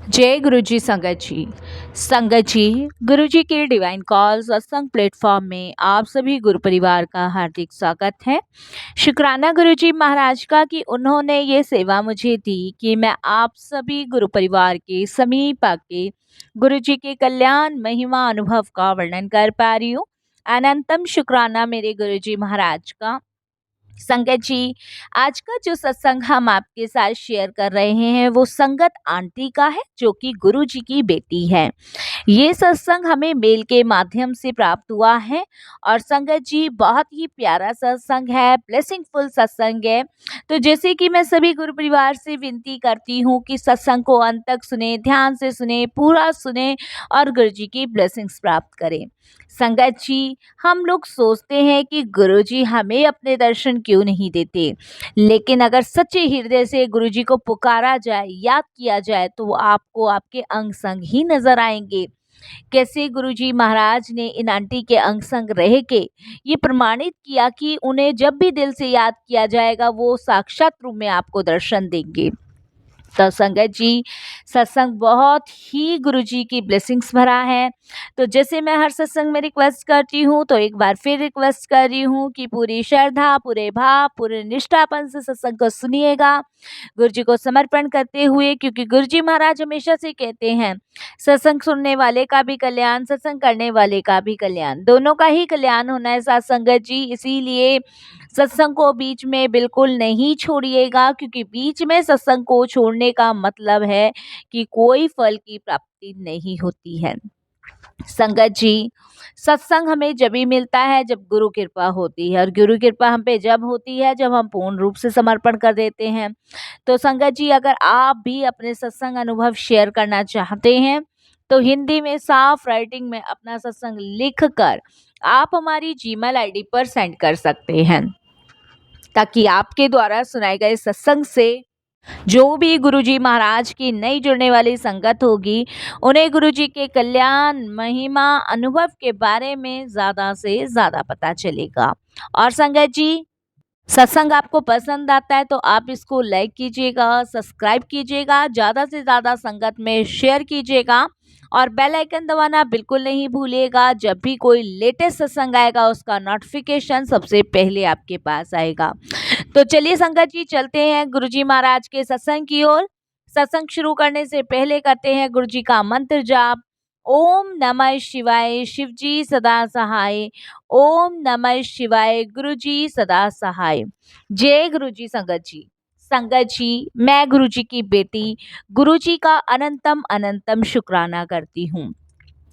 जय गुरु जी संगत जी। संगत जी, गुरु जी के डिवाइन कॉल सत्संग प्लेटफॉर्म में आप सभी गुरु परिवार का हार्दिक स्वागत है। शुक्राना गुरु जी महाराज का कि उन्होंने ये सेवा मुझे दी कि मैं आप सभी गुरु परिवार के समीप आके गुरु जी के कल्याण महिमा अनुभव का वर्णन कर पा रही हूँ। अनंतम शुक्राना मेरे गुरु जी महाराज का। संगत जी, आज का जो सत्संग हम आपके साथ शेयर कर रहे हैं वो संगत आंटी का है, जो कि गुरु जी की बेटी है। ये सत्संग हमें मेल के माध्यम से प्राप्त हुआ है और संगत जी बहुत ही प्यारा सत्संग है, ब्लेसिंगफुल सत्संग है। तो जैसे कि मैं सभी गुरु परिवार से विनती करती हूँ कि सत्संग को अंत तक सुने, ध्यान से सुने, पूरा सुने और गुरु जी की ब्लेसिंग्स प्राप्त करें। संगत जी, हम लोग सोचते हैं कि गुरु जी हमें अपने दर्शन क्यों नहीं देते, लेकिन अगर सच्चे हृदय से गुरु जी को पुकारा जाए, याद किया जाए, तो वो आपको आपके अंग संग ही नजर आएंगे। कैसे गुरुजी महाराज ने इन आंटी के अंग संग रह के ये प्रमाणित किया कि उन्हें जब भी दिल से याद किया जाएगा वो साक्षात रूप में आपको दर्शन देंगे। तो संगत जी, सत्संग बहुत ही गुरु जी की ब्लेसिंग्स भरा है। तो जैसे मैं हर सत्संग में रिक्वेस्ट करती हूँ, तो एक बार फिर रिक्वेस्ट कर रही हूँ कि पूरी श्रद्धा, पूरे भाव, पूरे निष्ठापन से सत्संग को सुनिएगा, गुरु जी को समर्पण करते हुए, क्योंकि गुरु जी महाराज हमेशा से कहते हैं सत्संग सुनने वाले का भी कल्याण, सत्संग करने वाले का भी कल्याण, दोनों का ही कल्याण होना है साथ संगत जी। इसीलिए सत्संग को बीच में बिल्कुल नहीं छोड़िएगा, क्योंकि बीच में सत्संग को छोड़ने का मतलब है कि कोई फल की प्राप्ति नहीं होती है। संगत जी, सत्संग हमें जब भी मिलता है जब गुरु कृपा होती है, और गुरु कृपा हम पे जब होती है जब हम पूर्ण रूप से समर्पण कर देते हैं। तो संगत जी, अगर आप भी अपने सत्संग अनुभव शेयर करना चाहते हैं, तो हिंदी में साफ राइटिंग में अपना सत्संग लिख कर आप हमारी जीमेल आईडी पर सेंड कर सकते हैं, ताकि आपके द्वारा सुनाए गए सत्संग से जो भी गुरुजी महाराज की नई जुड़ने वाली संगत होगी, उन्हें गुरुजी के कल्याण महिमा अनुभव के बारे में ज़्यादा से ज़्यादा पता चलेगा। और संगत जी, सत्संग आपको पसंद आता है तो आप इसको लाइक कीजिएगा, सब्सक्राइब कीजिएगा, ज़्यादा से ज़्यादा संगत में शेयर कीजिएगा और बेल आइकन दबाना बिल्कुल नहीं भूलिएगा। जब भी कोई लेटेस्ट सत्संग आएगा उसका नोटिफिकेशन सबसे पहले आपके पास आएगा। तो चलिए संगत जी, चलते हैं गुरुजी महाराज के सत्संग की ओर। सत्संग शुरू करने से पहले करते हैं गुरुजी का मंत्र जाप। ओम नमः शिवाय, शिवजी सदा सहाय। ओम नमः शिवाय, गुरुजी सदा सहाय। जय गुरुजी संगत जी। संगत जी, मैं गुरुजी की बेटी गुरुजी का अनंतम अनंतम शुक्राना करती हूँ।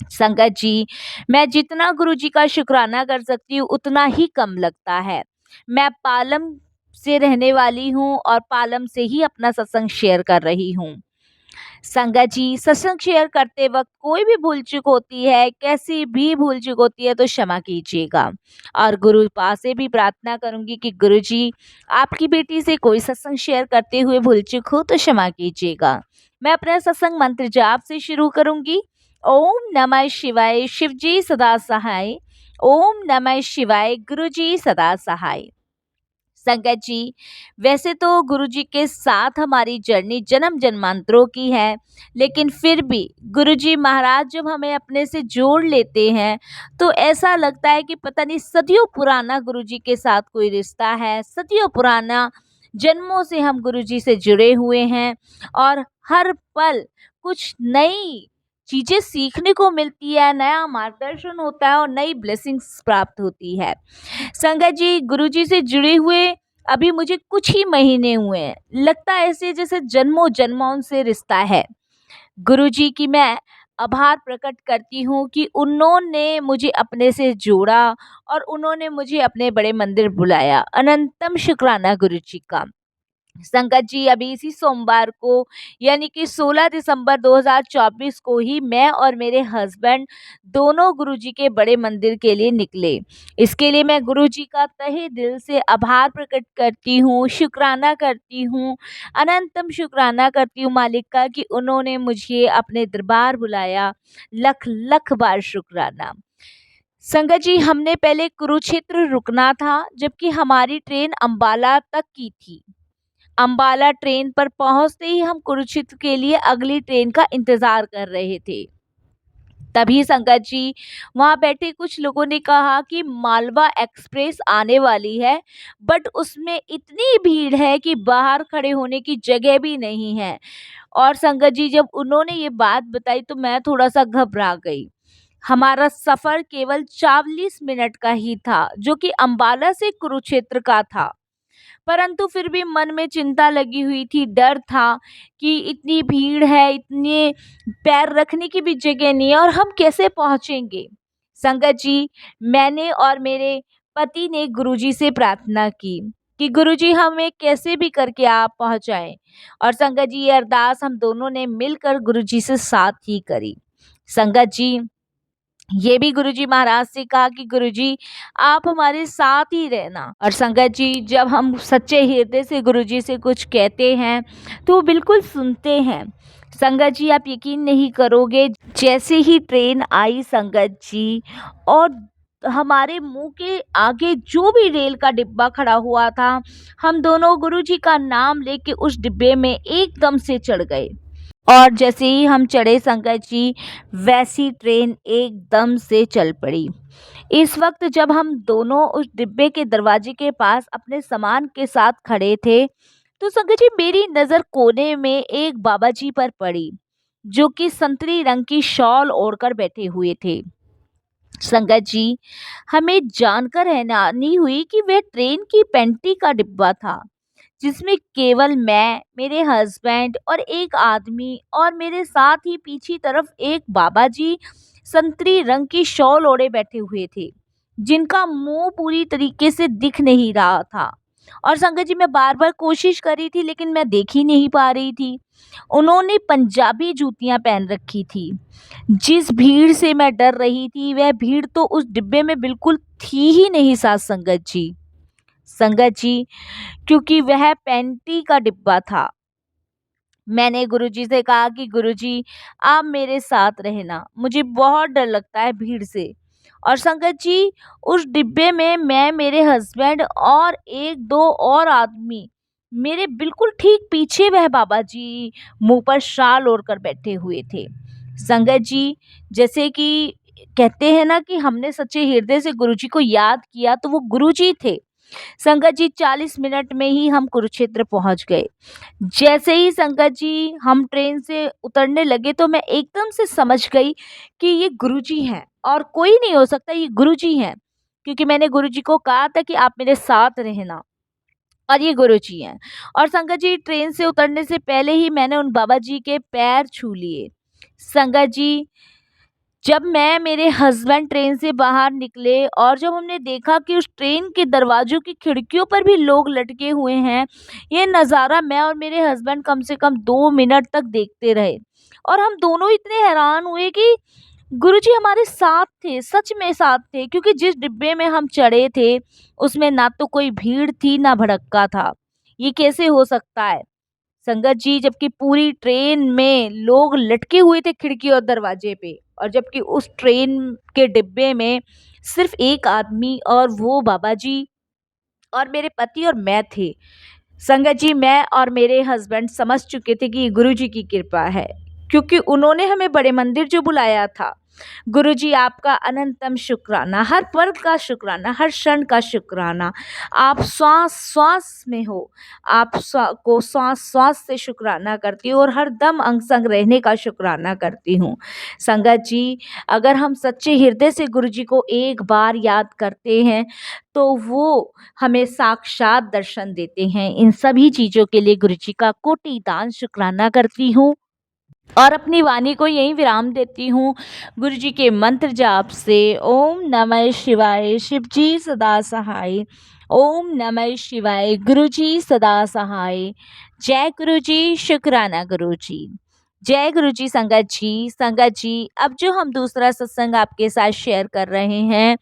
संगत जी, मैं जितना गुरुजी का शुक्राना कर सकती हूँ उतना ही कम लगता है। मैं पालम से रहने वाली हूँ और पालम से ही अपना सत्संग शेयर कर रही हूँ। संगत जी, सत्संग शेयर करते वक्त कोई भी भूल चूक होती है, कैसी भी भूल चूक होती है तो क्षमा कीजिएगा। और गुरु पास से भी प्रार्थना करूंगी कि गुरु जी, आपकी बेटी से कोई सत्संग शेयर करते हुए भूल चूक हो तो क्षमा कीजिएगा। मैं अपना सत्संग मंत्र जाप से शुरू करूंगी। ओम नमः शिवाय, शिवजी सदा सहाय। ओम नमः शिवाय, गुरुजी सदा सहाय। संगत जी, वैसे तो गुरुजी के साथ हमारी जर्नी जन्म जन्मांतरों की है, लेकिन फिर भी गुरुजी महाराज जब हमें अपने से जोड़ लेते हैं तो ऐसा लगता है कि पता नहीं सदियों पुराना गुरुजी के साथ कोई रिश्ता है, सदियों पुराना, जन्मों से हम गुरुजी से जुड़े हुए हैं और हर पल कुछ नई चीजें सीखने को मिलती है, नया मार्गदर्शन होता है और नई ब्लेसिंग्स प्राप्त होती है। संगत जी, गुरुजी से जुड़े हुए अभी मुझे कुछ ही महीने हुए हैं, लगता है ऐसे जैसे जन्मों जन्मों से रिश्ता है। गुरुजी की मैं आभार प्रकट करती हूँ कि उन्होंने मुझे अपने से जोड़ा और उन्होंने मुझे अपने बड़े मंदिर बुलाया। अनंतम शुक्राना गुरुजी का। संगत जी, अभी इसी सोमवार को यानी कि 16 दिसंबर 2024 को ही मैं और मेरे हस्बैंड दोनों गुरुजी के बड़े मंदिर के लिए निकले। इसके लिए मैं गुरुजी का तहे दिल से आभार प्रकट करती हूँ, शुक्राना करती हूँ, अनंतम शुक्राना करती हूँ मालिक का कि उन्होंने मुझे अपने दरबार बुलाया। लख लख बार शुक्राना। संगत जी, हमने पहले कुरुक्षेत्र रुकना था, जबकि हमारी ट्रेन अंबाला तक की थी। अंबाला ट्रेन पर पहुंचते ही हम कुरुक्षेत्र के लिए अगली ट्रेन का इंतजार कर रहे थे। तभी संगत जी, वहां बैठे कुछ लोगों ने कहा कि मालवा एक्सप्रेस आने वाली है, बट उसमें इतनी भीड़ है कि बाहर खड़े होने की जगह भी नहीं है। और संगत जी, जब उन्होंने ये बात बताई तो मैं थोड़ा सा घबरा गई। हमारा सफर केवल 40 मिनट का ही था, जो कि अंबाला से कुरुक्षेत्र का था। परंतु फिर भी मन में चिंता लगी हुई थी, डर था कि इतनी भीड़ है, इतने पैर रखने की भी जगह नहीं है और हम कैसे पहुंचेंगे। संगत जी, मैंने और मेरे पति ने गुरुजी से प्रार्थना की कि गुरुजी हमें कैसे भी करके आप पहुंचाएं। और संगत जी, ये अरदास हम दोनों ने मिलकर गुरुजी से साथ ही करी। संगत जी, ये भी गुरुजी महाराज से कहा कि गुरुजी आप हमारे साथ ही रहना। और संगत जी, जब हम सच्चे हृदय से गुरुजी से कुछ कहते हैं तो वो बिल्कुल सुनते हैं। संगत जी, आप यकीन नहीं करोगे, जैसे ही ट्रेन आई संगत जी, और हमारे मुंह के आगे जो भी रेल का डिब्बा खड़ा हुआ था, हम दोनों गुरुजी का नाम लेके उस डिब्बे में एकदम से चढ़ गए। और जैसे ही हम चढ़े संगत जी, वैसी ट्रेन एकदम से चल पड़ी। इस वक्त जब हम दोनों उस डिब्बे के दरवाजे के पास अपने सामान के साथ खड़े थे, तो संगत जी मेरी नज़र कोने में एक बाबा जी पर पड़ी, जो कि संतरी रंग की शॉल ओढ़कर बैठे हुए थे। संगत जी, हमें जानकर हैरानी हुई कि वह ट्रेन की पेंटी का डिब्बा था, जिसमें केवल मैं, मेरे हस्बैंड और एक आदमी, और मेरे साथ ही पीछे तरफ एक बाबा जी संतरी रंग की शॉल ओढ़े बैठे हुए थे, जिनका मुंह पूरी तरीके से दिख नहीं रहा था। और संगत जी, मैं बार बार कोशिश करी थी लेकिन मैं देख ही नहीं पा रही थी। उन्होंने पंजाबी जूतियां पहन रखी थी। जिस भीड़ से मैं डर रही थी, वह भीड़ तो उस डिब्बे में बिल्कुल थी ही नहीं साथ संगत जी। संगत जी, क्योंकि वह पेंटी का डिब्बा था, मैंने गुरुजी से कहा कि गुरुजी आप मेरे साथ रहना, मुझे बहुत डर लगता है भीड़ से। और संगत जी, उस डिब्बे में मैं, मेरे हस्बैंड और एक दो और आदमी, मेरे बिल्कुल ठीक पीछे वह बाबा जी मुंह पर शाल ओढ़कर बैठे हुए थे। संगत जी, जैसे कि कहते हैं ना कि हमने सच्चे हृदय से गुरुजी को याद किया, तो वो गुरुजी थे। संगत जी, 40 मिनट में ही हम कुरुक्षेत्र पहुंच गए। जैसे ही संगत जी हम ट्रेन से उतरने लगे, तो मैं एकदम से समझ गई कि ये गुरुजी हैं और कोई नहीं हो सकता, ये गुरुजी हैं, क्योंकि मैंने गुरुजी को कहा था कि आप मेरे साथ रहना, और ये गुरुजी हैं। और संगत जी, ट्रेन से उतरने से पहले ही मैंने उन बाबा जी के पैर छू लिए। संगत जी, जब मैं, मेरे हस्बैंड ट्रेन से बाहर निकले और जब हमने देखा कि उस ट्रेन के दरवाज़ों की खिड़कियों पर भी लोग लटके हुए हैं, ये नज़ारा मैं और मेरे हस्बैंड कम से कम 2 मिनट तक देखते रहे। और हम दोनों इतने हैरान हुए कि गुरुजी हमारे साथ थे, सच में साथ थे, क्योंकि जिस डिब्बे में हम चढ़े थे, उसमें ना तो कोई भीड़ थी, ना भड़क्का था। ये कैसे हो सकता है? संगत जी, जबकि पूरी ट्रेन में लोग लटके हुए थे खिड़की और दरवाजे पे, और जबकि उस ट्रेन के डिब्बे में सिर्फ एक आदमी, और वो बाबा जी और मेरे पति और मैं थे। संगत जी, मैं और मेरे हस्बैंड समझ चुके थे कि ये गुरु जी की कृपा है, क्योंकि उन्होंने हमें बड़े मंदिर जो बुलाया था। गुरु जी, आपका अनंतम शुक्राना, हर पल का शुक्राना, हर क्षण का शुक्राना। आप श्वास श्वास में हो, आप को श्वास श्वास से शुक्राना करती हूँ, और हर दम अंग संग रहने का शुक्राना करती हूँ। संगत जी, अगर हम सच्चे हृदय से गुरु जी को एक बार याद करते हैं, तो वो हमें साक्षात दर्शन देते हैं। इन सभी चीज़ों के लिए गुरु जी का कोटि दान शुक्राना करती हूँ, और अपनी वाणी को यहीं विराम देती हूँ गुरु जी के मंत्र जाप से। ओम नमः शिवाय, शिव जी सदा सहाय। ओम नमः शिवाय, गुरु जी सदा सहाय। जय गुरु जी, शुक्राना गुरु जी। जय गुरु जी। संगत जी, संगत जी, अब जो हम दूसरा सत्संग आपके साथ शेयर कर रहे हैं,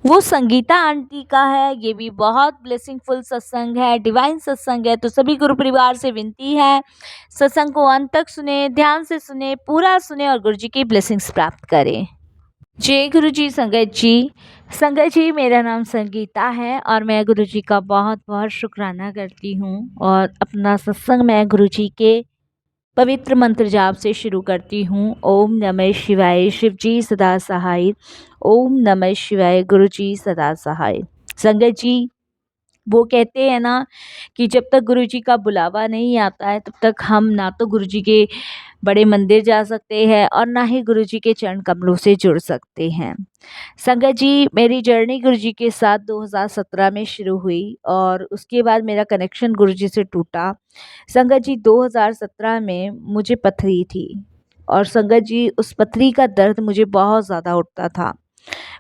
वो संगीता आंटी का है। ये भी बहुत ब्लेसिंगफुल सत्संग है, डिवाइन सत्संग है। तो सभी गुरु परिवार से विनती है, सत्संग को अंत तक सुने, ध्यान से सुने, पूरा सुने और गुरु जी की ब्लेसिंग्स प्राप्त करें। जय गुरु जी। संगत जी, संगत जी, मेरा नाम संगीता है और मैं गुरुजी का बहुत-बहुत शुकराना करती हूँ और अपना सत्संग मैं गुरुजी के पवित्र मंत्र जाप से शुरू करती हूँ। ओम नमः शिवाय, शिव जी सदा सहाय। ओम नमः शिवाय, गुरुजी सदा सहाय। संगत जी, वो कहते हैं ना कि जब तक गुरुजी का बुलावा नहीं आता है तब तक हम ना तो गुरुजी के बड़े मंदिर जा सकते हैं और ना ही गुरुजी के चरण कमलों से जुड़ सकते हैं। संगत जी, मेरी जर्नी गुरुजी के साथ 2017 में शुरू हुई और उसके बाद मेरा कनेक्शन गुरुजी से टूटा। संगत जी, 2017 में मुझे पथरी थी और संगत जी, उस पथरी का दर्द मुझे बहुत ज़्यादा उठता था।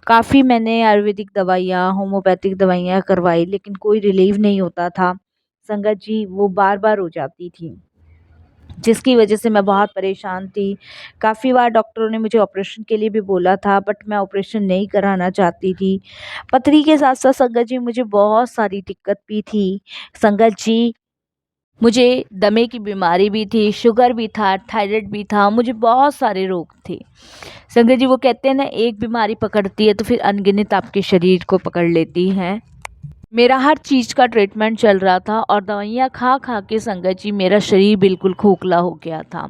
काफ़ी मैंने आयुर्वेदिक दवाइयाँ, होम्योपैथिक दवाइयाँ करवाई लेकिन कोई रिलीव नहीं होता था। संगत जी, वो बार-बार हो जाती थी, जिसकी वजह से मैं बहुत परेशान थी। काफ़ी बार डॉक्टरों ने मुझे ऑपरेशन के लिए भी बोला था बट मैं ऑपरेशन नहीं कराना चाहती थी। पथरी के साथ-साथ संगत जी, मुझे बहुत सारी दिक्कत भी थी। संगत जी, मुझे दमे की बीमारी भी थी, शुगर भी था, थायराइड भी था, मुझे बहुत सारे रोग थे। संगत जी, वो कहते हैं ना, एक बीमारी पकड़ती है तो फिर अनगिनत आपके शरीर को पकड़ लेती है। मेरा हर चीज़ का ट्रीटमेंट चल रहा था और दवाइयाँ खा-खा के संगत जी, मेरा शरीर बिल्कुल खोखला हो गया था।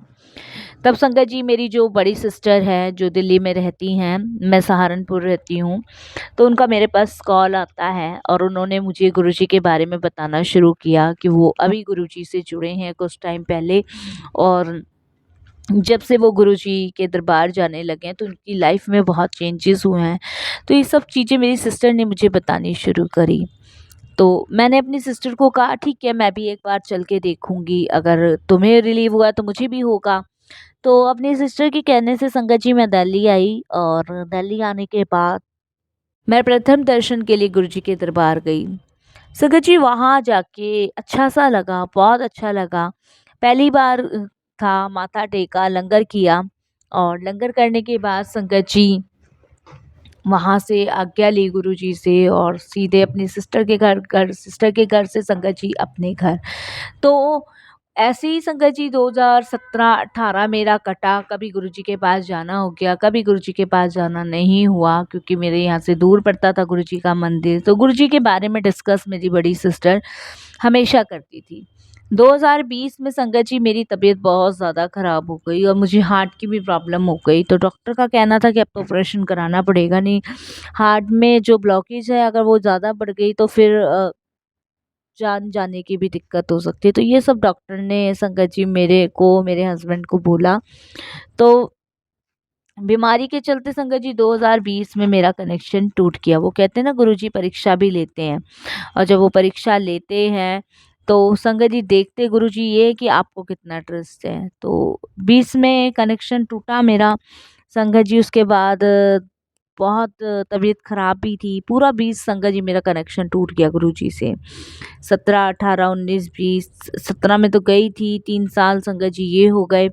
तब संगत जी, मेरी जो बड़ी सिस्टर है, जो दिल्ली में रहती हैं, मैं सहारनपुर रहती हूँ, तो उनका मेरे पास कॉल आता है और उन्होंने मुझे गुरुजी के बारे में बताना शुरू किया कि वो अभी गुरुजी से जुड़े हैं कुछ टाइम पहले और जब से वो गुरुजी के दरबार जाने लगे हैं तो उनकी लाइफ में बहुत चेंजेस हुए हैं। तो ये सब चीज़ें मेरी सिस्टर ने मुझे बतानी शुरू करी। तो मैंने अपनी सिस्टर को कहा, ठीक है, मैं भी एक बार चल के देखूँगी, अगर तुम्हें रिलीव हुआ तो मुझे भी होगा। तो अपनी सिस्टर के कहने से संगत जी, मैं दिल्ली आई और दिल्ली आने के बाद मैं प्रथम दर्शन के लिए गुरुजी के दरबार गई। संगत जी, वहाँ जाके अच्छा-सा लगा, बहुत अच्छा लगा। पहली बार था, माथा टेका, लंगर किया और लंगर करने के बाद संगत जी, वहाँ से आज्ञा ली गुरुजी से और सीधे अपनी सिस्टर के घर से संगत जी अपने घर। तो ऐसे ही संगत जी, 2017-18 मेरा कटा, कभी गुरुजी के पास जाना हो गया, कभी गुरुजी के पास जाना नहीं हुआ क्योंकि मेरे यहाँ से दूर पड़ता था गुरुजी का मंदिर। तो गुरुजी के बारे में डिस्कस मेरी बड़ी सिस्टर हमेशा करती थी। 2020 में संगत जी, मेरी तबीयत बहुत ज़्यादा ख़राब हो गई और मुझे हार्ट की भी प्रॉब्लम हो गई। तो डॉक्टर का कहना था कि अब तो ऑपरेशन कराना पड़ेगा, नहीं हार्ट में जो ब्लॉकेज है अगर वो ज़्यादा बढ़ गई तो फिर जान जाने की भी दिक्कत हो सकती है। तो ये सब डॉक्टर ने संगत जी मेरे हस्बैंड को बोला। तो बीमारी के चलते संगत जी, 2020 में मेरा कनेक्शन टूट गया। वो कहते हैं ना, गुरुजी परीक्षा भी लेते हैं और जब वो परीक्षा लेते हैं तो संगत जी, देखते गुरुजी ये है कि आपको कितना ट्रस्ट है। तो 20 में कनेक्शन टूटा मेरा संगत जी। उसके बाद बहुत तबीयत खराब भी थी। पूरा 20 संगत जी, मेरा कनेक्शन टूट गया गुरुजी से। 17, 18, 19, 20, 17 में तो गई थी, 3 साल संगत जी ये हो गए।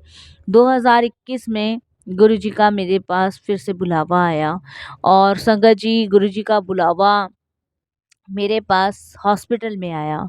2021 में गुरुजी का मेरे पास फिर से बुलावा आया और संगत जी, गुरुजी का बुलावा मेरे पास हॉस्पिटल में आया।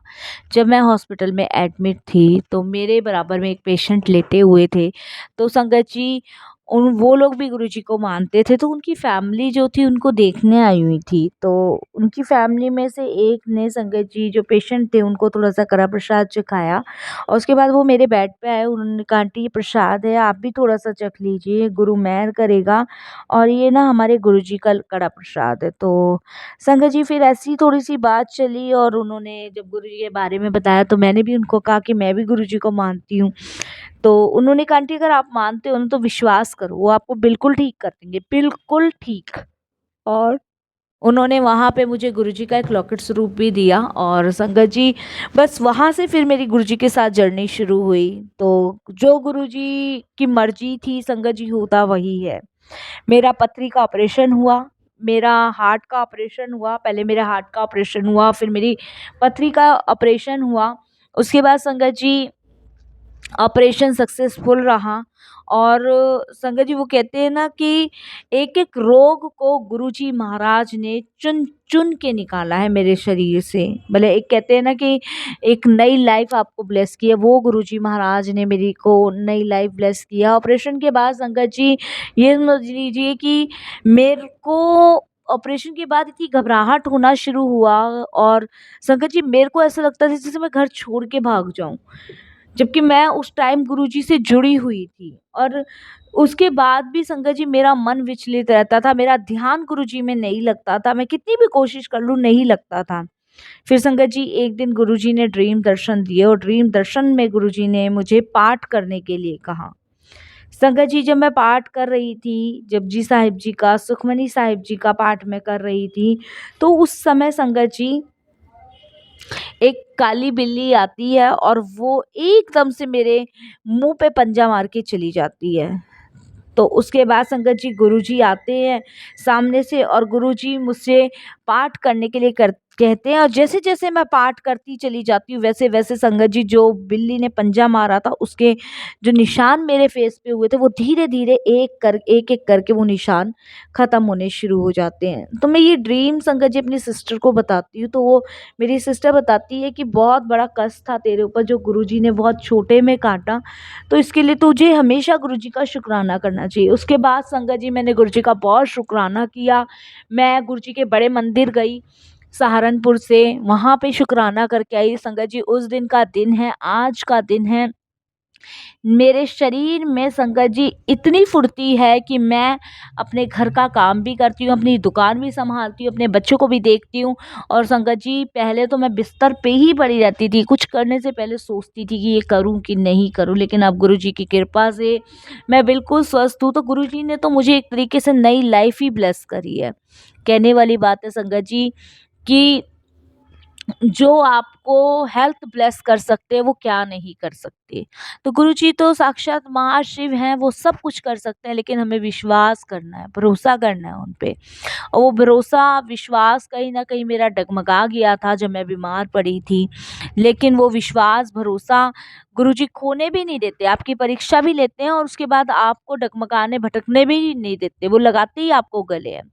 जब मैं हॉस्पिटल में एडमिट थी तो मेरे बराबर में एक पेशेंट लेटे हुए थे। तो संगत जी, उन वो लोग भी गुरुजी को मानते थे, तो उनकी फैमिली जो थी उनको देखने आई हुई थी। तो उनकी फैमिली में से एक ने संगत जी, जो पेशेंट थे, उनको थोड़ा-सा कड़ा प्रसाद चखाया और उसके बाद वो मेरे बेड पे आए। उन्होंने कहा, आंटी ये प्रसाद है, आप भी थोड़ा-सा चख लीजिए, गुरु मेहर करेगा और ये ना हमारे गुरुजी का कड़ा प्रसाद है। तो संगत जी, फिर ऐसी थोड़ी-सी बात चली और उन्होंने जब गुरुजी के बारे में बताया तो मैंने भी उनको कहा कि मैं भी गुरुजी को मानती हूँ। तो उन्होंने कहा, आंटी अगर आप मानते हो ना तो विश्वास करो, वो आपको बिल्कुल ठीक कर देंगे, बिल्कुल ठीक। और उन्होंने वहाँ पे मुझे गुरुजी का एक लॉकेट स्वरूप भी दिया और संगत जी, बस वहाँ से फिर मेरी गुरुजी के साथ जर्नी शुरू हुई। तो जो गुरुजी की मर्ज़ी थी संगत जी, होता वही है। मेरा पथरी का ऑपरेशन हुआ, मेरा हार्ट का ऑपरेशन हुआ, पहले मेरा हार्ट का ऑपरेशन हुआ, फिर मेरी पथरी का ऑपरेशन हुआ। उसके बाद संगत जी, ऑपरेशन सक्सेसफुल रहा और संगत जी, वो कहते हैं ना कि एक-एक रोग को गुरुजी महाराज ने चुन-चुन के निकाला है मेरे शरीर से। मतलब एक कहते हैं ना कि एक नई लाइफ आपको ब्लेस की है, वो गुरुजी महाराज ने मेरी को नई लाइफ ब्लेस किया। ऑपरेशन के बाद संगत जी, ये समझ लीजिए कि मेरे को ऑपरेशन के बाद इतनी घबराहट होना शुरू हुआ और संगत जी मेरे को ऐसा लगता था जैसे मैं घर छोड़ के भाग जाऊँ। जबकि मैं उस टाइम गुरुजी से जुड़ी हुई थी और उसके बाद भी संगत जी मेरा मन विचलित रहता था, मेरा ध्यान गुरुजी में नहीं लगता था, मैं कितनी भी कोशिश कर लूँ नहीं लगता था। फिर संगत जी एक दिन गुरुजी ने ड्रीम दर्शन दिए और ड्रीम दर्शन में गुरुजी ने मुझे पाठ करने के लिए कहा। संगत जी जब मैं पाठ कर रही थी, जपजी साहिब जी का, सुखमनी साहिब जी का पाठ मैं कर रही थी, तो उस समय संगत जी एक काली बिल्ली आती है और वो एकदम से मेरे मुँह पे पंजा मार के चली जाती है। तो उसके बाद संगत जी गुरुजी आते हैं सामने से और गुरुजी मुझसे पाठ करने के लिए कहते हैं और जैसे-जैसे मैं पाठ करती चली जाती हूँ वैसे-वैसे संगत जी जो बिल्ली ने पंजा मारा था उसके जो निशान मेरे फेस पे हुए थे वो धीरे-धीरे एक-एक करके वो निशान ख़त्म होने शुरू हो जाते हैं। तो मैं ये ड्रीम संगत जी अपनी सिस्टर को बताती हूँ तो वो मेरी सिस्टर बताती है कि बहुत बड़ा कष्ट था तेरे ऊपर जो गुरुजी ने बहुत छोटे में काटा, तो इसके लिए तुझे हमेशा गुरुजी का शुक्राना करना चाहिए। उसके बाद संगत जी मैंने गुरुजी का बहुत शुक्राना किया। मैं गुरुजी के बड़े मंदिर गई सहारनपुर से, वहाँ पे शुक्राना करके आई। संगत जी उस दिन का दिन है, आज का दिन है। मेरे शरीर में संगत जी इतनी फुर्ती है कि मैं अपने घर का काम भी करती हूँ, अपनी दुकान भी सँभालती हूँ, अपने बच्चों को भी देखती हूँ और संगत जी पहले तो मैं बिस्तर पे ही पड़ी रहती थी। कुछ करने से पहले सोचती थी कि ये करूँ कि नहीं करूँ, लेकिन अब गुरुजी की कृपा से मैं बिल्कुल स्वस्थ हूँ। तो गुरुजी ने तो मुझे एक तरीके से नई लाइफ़ ही ब्लेस करी है। कहने वाली बात है संगत जी कि जो आपको हेल्थ ब्लेस कर सकते हैं वो क्या नहीं कर सकते। तो गुरुजी तो साक्षात महाशिव हैं, वो सब कुछ कर सकते हैं लेकिन हमें विश्वास करना है, भरोसा करना है उन पे। और वो भरोसा, विश्वास कहीं न कहीं मेरा डगमगा गया था जब मैं बीमार पड़ी थी। लेकिन वो विश्वास, भरोसा गुरुजी खोने भी नहीं देते, आपकी परीक्षा भी लेते हैं और उसके बाद आपको डगमगाने, भटकने भी नहीं देते, वो लगाते ही आपको गले हैं।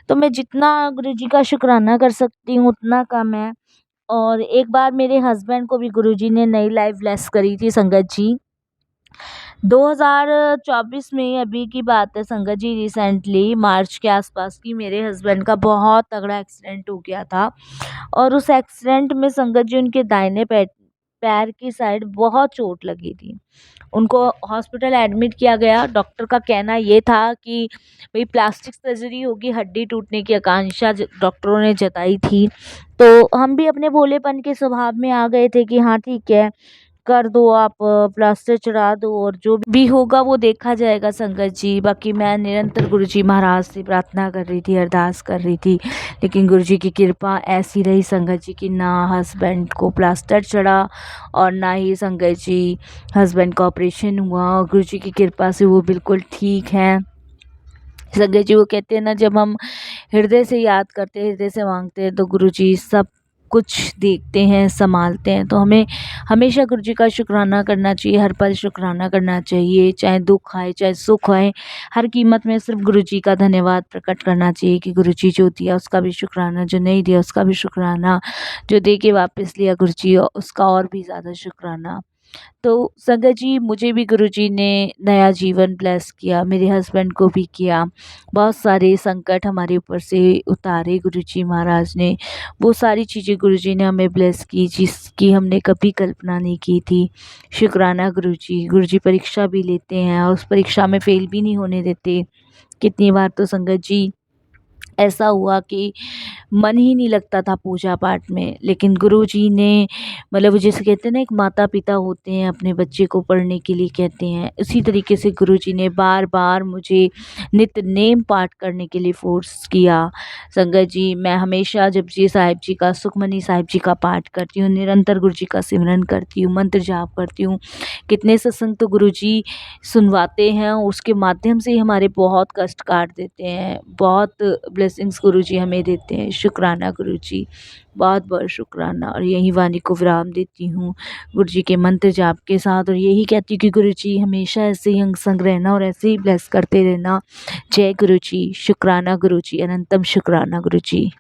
तो मैं जितना गुरुजी का शुक्राना कर सकती हूँ उतना कम है। और एक बार मेरे हस्बैंड को भी गुरुजी ने नई लाइफ ब्लेस करी थी संगत जी। 2024 में अभी की बात है संगत जी, रिसेंटली मार्च के आसपास की मेरे हस्बैंड का बहुत तगड़ा एक्सीडेंट हो गया था और उस एक्सीडेंट में संगत जी उनके दाहिने पैर की साइड बहुत चोट लगी थी। उनको हॉस्पिटल एडमिट किया गया। डॉक्टर का कहना ये था कि भई प्लास्टिक सर्जरी होगी, हड्डी टूटने की आकांक्षा डॉक्टरों ने जताई थी। तो हम भी अपने भोलेपन के स्वभाव में आ गए थे कि हाँ ठीक है, कर दो आप, प्लास्टर चढ़ा दो और जो भी होगा वो देखा जाएगा संगत जी। बाकी मैं निरंतर गुरुजी महाराज से प्रार्थना कर रही थी, अरदास कर रही थी, लेकिन गुरुजी की कृपा ऐसी रही संगत जी कि ना हस्बैंड को प्लास्टर चढ़ा और ना ही संगत जी हस्बैंड का ऑपरेशन हुआ और गुरुजी की कृपा से वो बिल्कुल ठीक हैं। संगत जी वो कहते हैं ना, जब हम हृदय से याद करते हैं, हृदय से मांगते हैं तो गुरुजी सब कुछ देखते हैं, संभालते हैं। तो हमें हमेशा गुरुजी का शुक्राना करना चाहिए, हर पल शुक्राना करना चाहिए, चाहे दुख आए चाहे सुख आए, हर कीमत में सिर्फ गुरुजी का धन्यवाद प्रकट करना चाहिए कि गुरुजी जो दिया उसका भी शुक्राना, जो नहीं दिया उसका भी शुक्राना, जो दे के वापस लिया गुरुजी उसका और भी ज़्यादा शुक्राना। तो संगत जी मुझे भी गुरुजी ने नया जीवन ब्लेस किया, मेरे हस्बैंड को भी किया। बहुत सारे संकट हमारे ऊपर से उतारे गुरुजी महाराज ने। वो सारी चीज़ें गुरुजी ने हमें ब्लेस की जिसकी हमने कभी कल्पना नहीं की थी। शुक्राना गुरुजी। गुरुजी परीक्षा भी लेते हैं और उस परीक्षा में फ़ेल भी नहीं होने देते। कितनी बार तो संगत जी ऐसा हुआ कि मन ही नहीं लगता था पूजा पाठ में, लेकिन गुरुजी ने मतलब वो जैसे कहते हैं ना, एक माता-पिता होते हैं अपने बच्चे को पढ़ने के लिए कहते हैं, उसी तरीके से गुरुजी ने बार-बार मुझे नित्य नेम पाठ करने के लिए फ़ोर्स किया। संगत जी मैं हमेशा जपजी साहिब जी का, सुखमनी साहिब जी का पाठ करती हूँ, निरंतर गुरुजी का सिमरन करती हूँ, मंत्र जाप करती हूँ। कितने सत्संग तो गुरुजी सुनवाते हैं और उसके माध्यम से ही हमारे बहुत कष्ट काट देते हैं, बहुत ब्लेसिंग्स गुरुजी हमें देते हैं। शुक्राना गुरुजी, बहुत-बहुत शुक्राना। और यही वाणी को विराम देती हूँ गुरुजी के मंत्र जाप के साथ और यही कहती हूँ कि गुरुजी हमेशा ऐसे ही अंग संग रहना और ऐसे ही ब्लेस करते रहना। जय गुरुजी, शुक्राना गुरुजी, अनंतम शुक्राना गुरुजी।